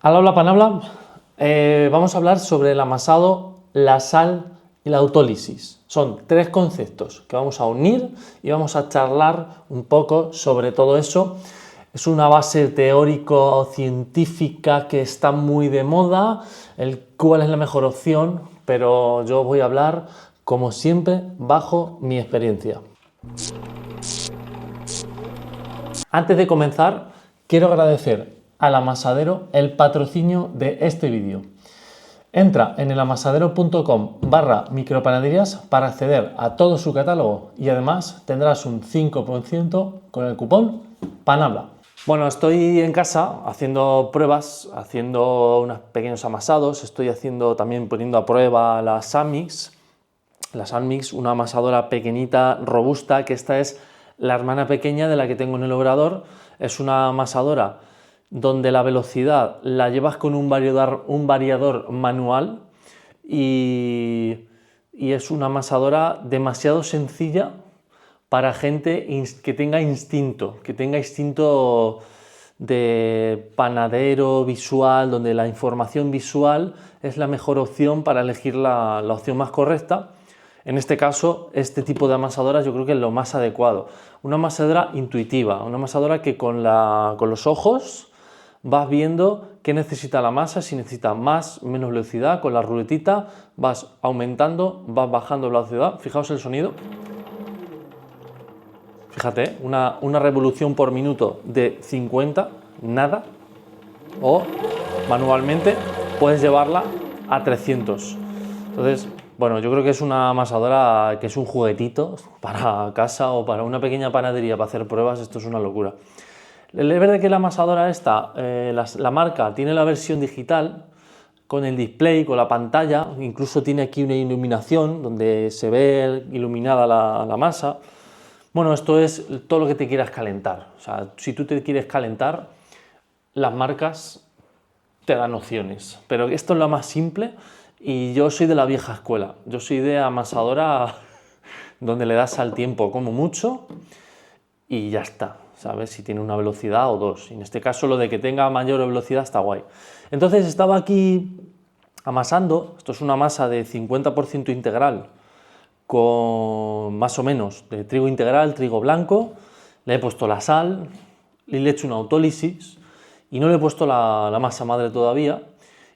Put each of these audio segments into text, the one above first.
Al habla panabla, vamos a hablar sobre el amasado, la sal y la autólisis. Son tres conceptos que vamos a unir y vamos a charlar un poco sobre todo eso. Es una base teórico-científica que está muy de moda, cuál es la mejor opción, pero yo voy a hablar, como siempre, bajo mi experiencia. Antes de comenzar, quiero agradecer al Amasadero el patrocinio de este vídeo. Entra en elamasadero.com/micropanaderías para acceder a todo su catálogo y además tendrás un 5% con el cupón PANABLA. Bueno, estoy en casa haciendo pruebas, haciendo unos pequeños amasados, estoy también poniendo a prueba la Sunmix, una amasadora pequeñita, robusta, que esta es la hermana pequeña de la que tengo en el obrador. Es una amasadora donde la velocidad la llevas con un variador manual y es una amasadora demasiado sencilla para gente que tenga instinto de panadero visual, donde la información visual es la mejor opción para elegir la opción más correcta. En este caso, este tipo de amasadoras yo creo que es lo más adecuado. Una amasadora intuitiva, una amasadora que con los ojos vas viendo qué necesita la masa, si necesita más, menos velocidad. Con la ruletita vas aumentando, vas bajando la velocidad. Fijaos el sonido. Fíjate, una revolución por minuto de 50, nada. O manualmente puedes llevarla a 300. Entonces, bueno, yo creo que es una amasadora que es un juguetito para casa o para una pequeña panadería para hacer pruebas. Esto es una locura. Es verdad que la amasadora esta, la marca, tiene la versión digital con el display, con la pantalla, incluso tiene aquí una iluminación donde se ve iluminada la masa. Bueno, esto es todo lo que te quieras calentar. O sea, si tú te quieres calentar, las marcas te dan opciones, pero esto es lo más simple y yo soy de la vieja escuela. Yo soy de amasadora donde le das al tiempo como mucho y ya está, ¿sabes? Si tiene una velocidad o dos. En este caso, lo de que tenga mayor velocidad está guay. Entonces estaba aquí amasando. Esto es una masa de 50% integral con más o menos de trigo integral, trigo blanco. Le he puesto la sal, le he hecho una autólisis y no le he puesto la masa madre todavía.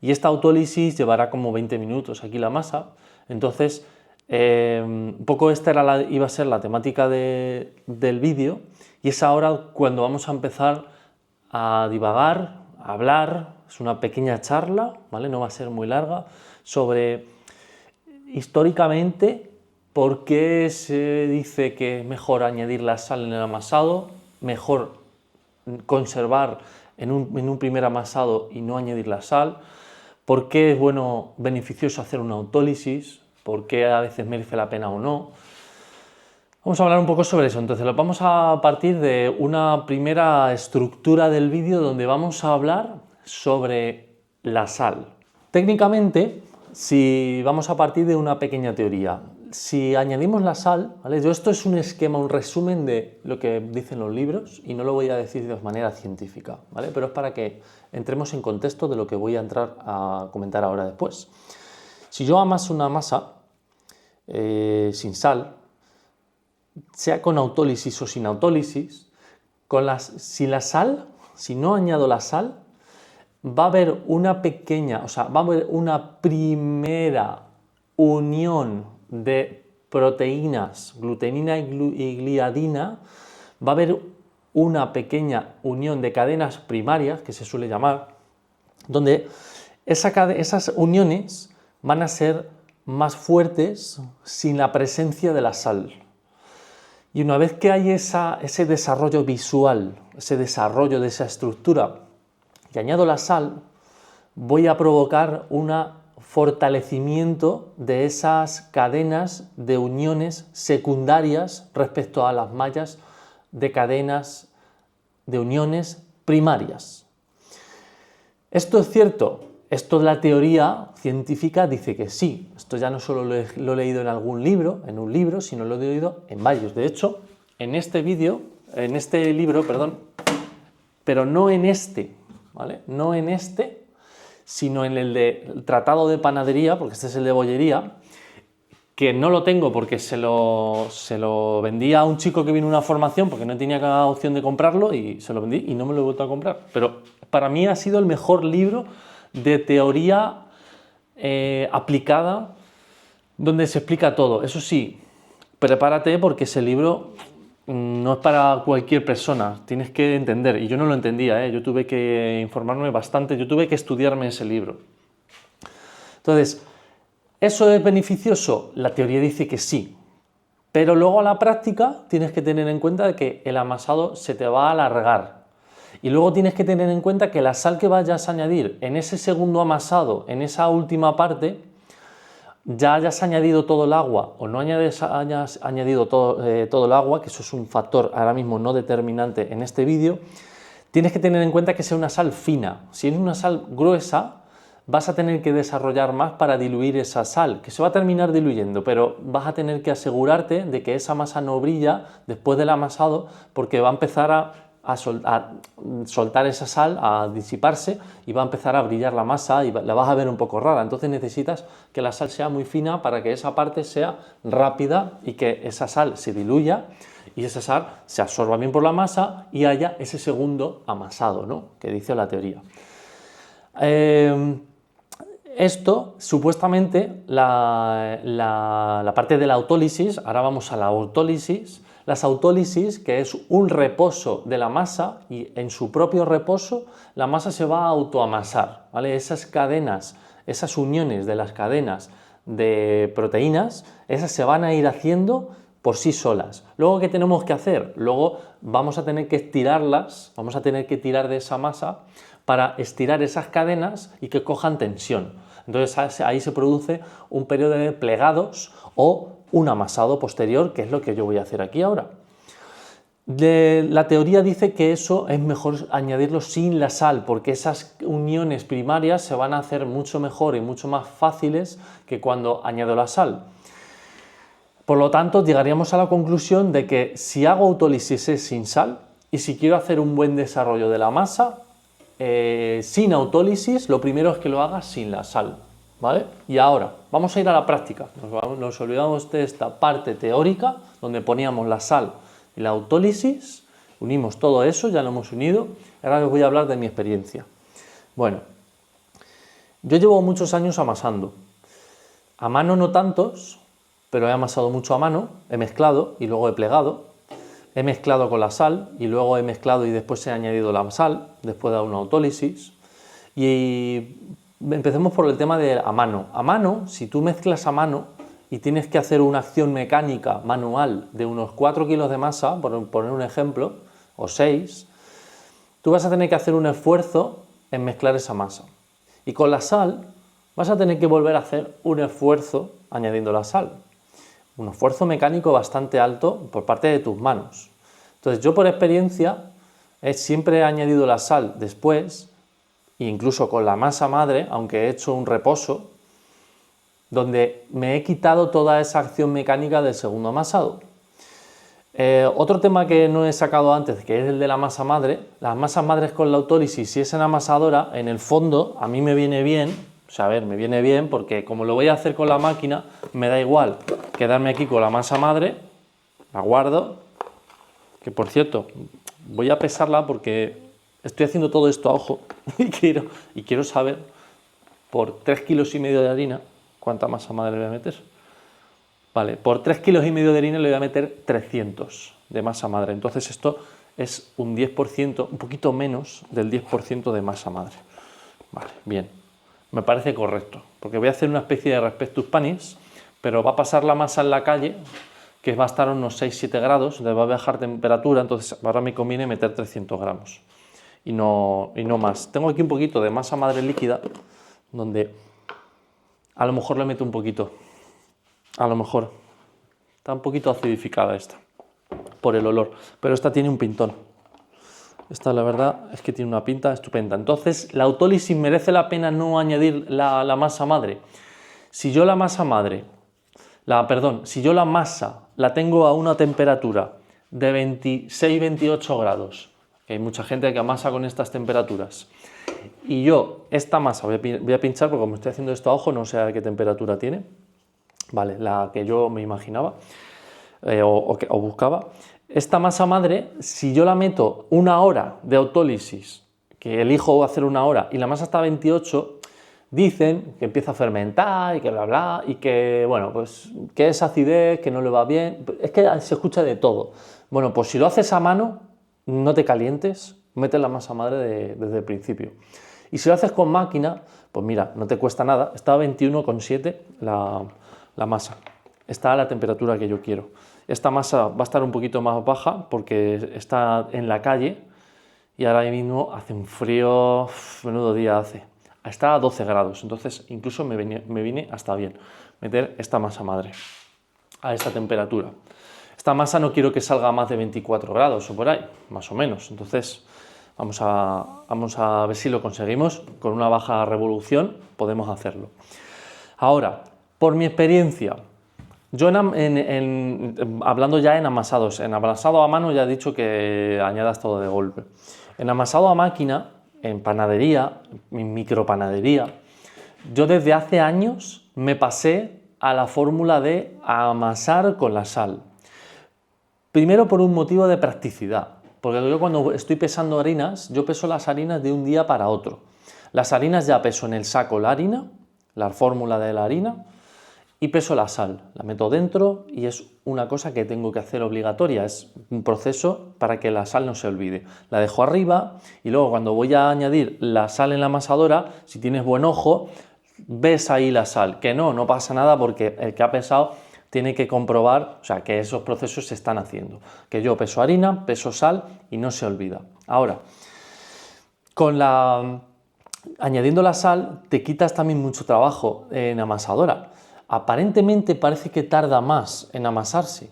Y esta autólisis llevará como 20 minutos aquí la masa. Entonces, un poco esta iba a ser la temática del vídeo, y es ahora cuando vamos a empezar a divagar, a hablar. Es una pequeña charla, ¿vale? No va a ser muy larga, sobre históricamente por qué se dice que es mejor añadir la sal en el amasado, mejor conservar en un primer amasado y no añadir la sal, por qué es beneficioso hacer una autólisis, por qué a veces merece la pena o no. Vamos a hablar un poco sobre eso. Entonces, vamos a partir de una primera estructura del vídeo donde vamos a hablar sobre la sal. Técnicamente, si vamos a partir de una pequeña teoría, si añadimos la sal, ¿vale? Esto es un esquema, un resumen de lo que dicen los libros y no lo voy a decir de manera científica, ¿vale? Pero es para que entremos en contexto de lo que voy a entrar a comentar ahora después. Si yo amaso una masa sin sal, sea con autólisis o sin autólisis, si no añado la sal, va a haber una primera unión de proteínas, glutenina y gliadina. Va a haber una pequeña unión de cadenas primarias, que se suele llamar, donde esas uniones van a ser más fuertes sin la presencia de la sal. Y una vez que hay ese desarrollo visual, ese desarrollo de esa estructura, y añado la sal, voy a provocar un fortalecimiento de esas cadenas de uniones secundarias respecto a las mallas de cadenas de uniones primarias. ¿Esto es cierto? Esto, la teoría científica dice que sí. Esto ya no solo lo he leído en un libro, sino lo he leído en varios. De hecho, en este libro, pero no en este, ¿vale? No en este, sino en el de tratado de panadería, porque este es el de bollería, que no lo tengo porque se lo vendí a un chico que vino a una formación porque no tenía opción de comprarlo y se lo vendí y no me lo he vuelto a comprar. Pero para mí ha sido el mejor libro de teoría aplicada donde se explica todo. Eso sí, prepárate porque ese libro no es para cualquier persona, tienes que entender, y yo no lo entendía, yo tuve que informarme bastante, yo tuve que estudiarme ese libro. Entonces, ¿eso es beneficioso? La teoría dice que sí, pero luego a la práctica tienes que tener en cuenta que el amasado se te va a alargar. Y luego tienes que tener en cuenta que la sal que vayas a añadir en ese segundo amasado, en esa última parte, ya hayas añadido todo el agua o no hayas añadido todo el agua, que eso es un factor ahora mismo no determinante en este vídeo, tienes que tener en cuenta que sea una sal fina. Si es una sal gruesa, vas a tener que desarrollar más para diluir esa sal, que se va a terminar diluyendo, pero vas a tener que asegurarte de que esa masa no brilla después del amasado, porque va a empezar a soltar esa sal, a disiparse y va a empezar a brillar la masa y la vas a ver un poco rara. Entonces necesitas que la sal sea muy fina para que esa parte sea rápida y que esa sal se diluya y esa sal se absorba bien por la masa y haya ese segundo amasado, ¿no?, que dice la teoría. Esto, supuestamente, la parte de la autólisis, ahora vamos a la autólisis. Las autólisis, que es un reposo de la masa, y en su propio reposo la masa se va a autoamasar, ¿vale? Esas cadenas, esas uniones de las cadenas de proteínas, esas se van a ir haciendo por sí solas. Luego, ¿qué tenemos que hacer? Luego vamos a tener que estirarlas, vamos a tener que tirar de esa masa para estirar esas cadenas y que cojan tensión. Entonces ahí se produce un periodo de plegados o un amasado posterior, que es lo que yo voy a hacer aquí ahora. La teoría dice que eso es mejor añadirlo sin la sal, porque esas uniones primarias se van a hacer mucho mejor y mucho más fáciles que cuando añado la sal. Por lo tanto, llegaríamos a la conclusión de que si hago autólisis es sin sal, y si quiero hacer un buen desarrollo de la masa, sin autólisis, lo primero es que lo haga sin la sal, ¿vale? Y ahora, vamos a ir a la práctica. Nos olvidamos de esta parte teórica, donde poníamos la sal y la autólisis, unimos todo eso, ya lo hemos unido, ahora os voy a hablar de mi experiencia. Bueno, yo llevo muchos años amasando, a mano no tantos, pero he amasado mucho a mano, he mezclado y luego he plegado. He mezclado con la sal y luego he mezclado y después he añadido la sal, después de una autólisis. Y empecemos por el tema de a mano. A mano, si tú mezclas a mano y tienes que hacer una acción mecánica manual de unos 4 kilos de masa, por poner un ejemplo, o 6, tú vas a tener que hacer un esfuerzo en mezclar esa masa. Y con la sal vas a tener que volver a hacer un esfuerzo añadiendo la sal. Un esfuerzo mecánico bastante alto por parte de tus manos. Entonces yo por experiencia siempre he añadido la sal después, incluso con la masa madre, aunque he hecho un reposo, donde me he quitado toda esa acción mecánica del segundo amasado. Otro tema que no he sacado antes, que es el de la masa madre. Las masas madres con la autólisis, si es en amasadora, en el fondo a mí me viene bien. O sea, a ver, me viene bien porque como lo voy a hacer con la máquina, me da igual quedarme aquí con la masa madre, la guardo, que por cierto, voy a pesarla porque estoy haciendo todo esto a ojo y quiero saber por 3,5 kilos de harina cuánta masa madre le voy a meter. Vale, por 3,5 kilos de harina le voy a meter 300 de masa madre, entonces esto es un 10%, un poquito menos del 10% de masa madre. Vale, bien. Me parece correcto, porque voy a hacer una especie de respectus panis, pero va a pasar la masa en la calle, que va a estar a unos 6-7 grados, le va a bajar temperatura, entonces ahora me conviene meter 300 gramos y no más. Tengo aquí un poquito de masa madre líquida, donde a lo mejor le meto un poquito, a lo mejor. Está un poquito acidificada esta, por el olor, pero esta tiene un pintón. Esta la verdad es que tiene una pinta estupenda. Entonces, la autólisis merece la pena no añadir la masa madre. Si yo la masa la tengo a una temperatura de 26-28 grados, que hay mucha gente que amasa con estas temperaturas, Y yo esta masa, voy a pinchar porque como estoy haciendo esto a ojo, no sé a qué temperatura tiene, vale, la que yo me imaginaba o buscaba. Esta masa madre, si yo la meto 1 hora de autólisis, que elijo hacer 1 hora, y la masa está a 28, dicen que empieza a fermentar y que bla bla, y que, bueno, pues que es acidez, que no le va bien, es que se escucha de todo. Bueno, pues si lo haces a mano, no te calientes, mete la masa madre desde el principio. Y si lo haces con máquina, pues mira, no te cuesta nada, está a 21,7 la masa, está a la temperatura que yo quiero. Esta masa va a estar un poquito más baja porque está en la calle y ahora mismo hace un frío, menudo día hace. Está a 12 grados, entonces incluso me vine hasta bien meter esta masa madre a esta temperatura. Esta masa no quiero que salga a más de 24 grados o por ahí, más o menos. Entonces vamos a ver si lo conseguimos. Con una baja revolución podemos hacerlo. Ahora, por mi experiencia, yo hablando ya en amasados, en amasado a mano ya he dicho que añadas todo de golpe. En amasado a máquina, en panadería, en micropanadería, yo desde hace años me pasé a la fórmula de amasar con la sal. Primero por un motivo de practicidad, porque yo cuando estoy pesando harinas, yo peso las harinas de un día para otro. Las harinas ya peso en el saco la harina, la fórmula de la harina, y peso la sal, la meto dentro y es una cosa que tengo que hacer obligatoria, es un proceso para que la sal no se olvide. La dejo arriba y luego cuando voy a añadir la sal en la amasadora, si tienes buen ojo, ves ahí la sal, que no pasa nada porque el que ha pesado tiene que comprobar, o sea, que esos procesos se están haciendo, que yo peso harina, peso sal y no se olvida. Ahora, añadiendo la sal te quitas también mucho trabajo en amasadora. Aparentemente parece que tarda más en amasarse,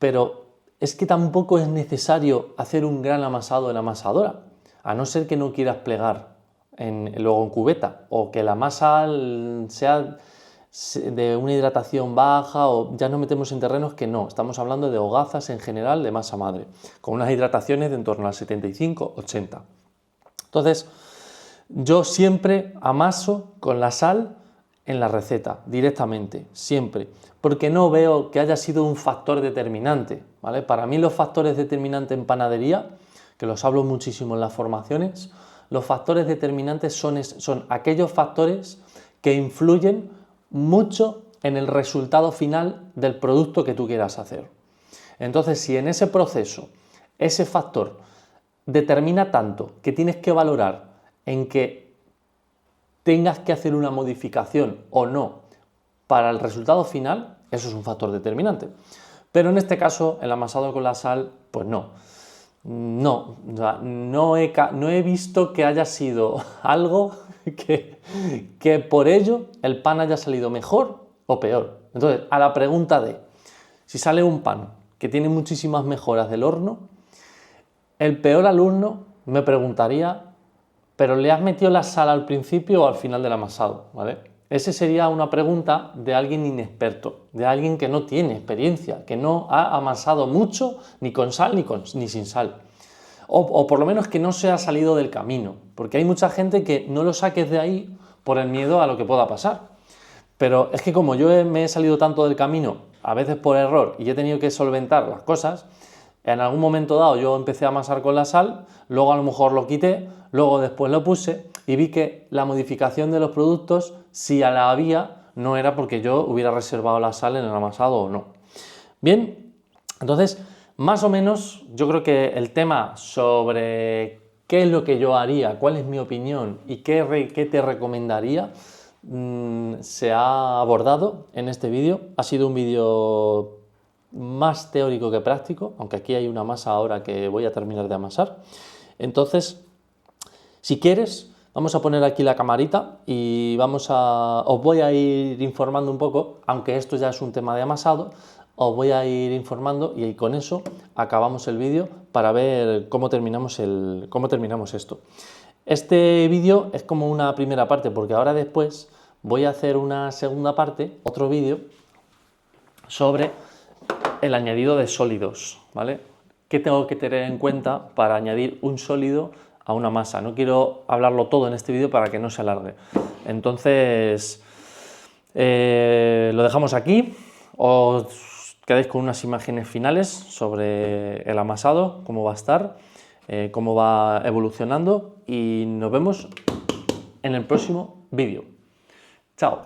pero es que tampoco es necesario hacer un gran amasado en amasadora, a no ser que no quieras plegar luego en cubeta o que la masa sea de una hidratación baja o ya nos metemos en terrenos que no, estamos hablando de hogazas en general de masa madre, con unas hidrataciones de en torno al 75-80. Entonces, yo siempre amaso con la sal en la receta, directamente, siempre, porque no veo que haya sido un factor determinante, ¿vale? Para mí los factores determinantes en panadería, que los hablo muchísimo en las formaciones, los factores determinantes son aquellos factores que influyen mucho en el resultado final del producto que tú quieras hacer. Entonces, si en ese proceso, ese factor determina tanto que tienes que valorar en que tengas que hacer una modificación o no para el resultado final, eso es un factor determinante. Pero en este caso, el amasado con la sal, pues no. No he visto que haya sido algo que por ello el pan haya salido mejor o peor. Entonces, a la pregunta de si sale un pan que tiene muchísimas mejoras del horno, el peor alumno me preguntaría, ¿pero le has metido la sal al principio o al final del amasado? ¿Vale? Esa sería una pregunta de alguien inexperto, de alguien que no tiene experiencia, que no ha amasado mucho ni con sal ni sin sal. O por lo menos que no se ha salido del camino, porque hay mucha gente que no lo saques de ahí por el miedo a lo que pueda pasar. Pero es que como yo me he salido tanto del camino, a veces por error, y he tenido que solventar las cosas, en algún momento dado yo empecé a amasar con la sal, luego a lo mejor lo quité, luego después lo puse y vi que la modificación de los productos, si la había, no era porque yo hubiera reservado la sal en el amasado o no. Bien, entonces, más o menos, yo creo que el tema sobre qué es lo que yo haría, cuál es mi opinión y qué te recomendaría, se ha abordado en este vídeo. Ha sido un vídeo más teórico que práctico, aunque aquí hay una masa ahora que voy a terminar de amasar. Entonces, si quieres, vamos a poner aquí la camarita y os voy a ir informando un poco, aunque esto ya es un tema de amasado, os voy a ir informando y con eso acabamos el vídeo para ver cómo terminamos esto. Este vídeo es como una primera parte, porque ahora después voy a hacer una segunda parte, otro vídeo, sobre el añadido de sólidos, ¿vale? ¿Qué tengo que tener en cuenta para añadir un sólido a una masa. No quiero hablarlo todo en este vídeo para que no se alargue. Entonces, lo dejamos aquí. Os quedáis con unas imágenes finales sobre el amasado, cómo va a estar, cómo va evolucionando, y nos vemos en el próximo vídeo. Chao.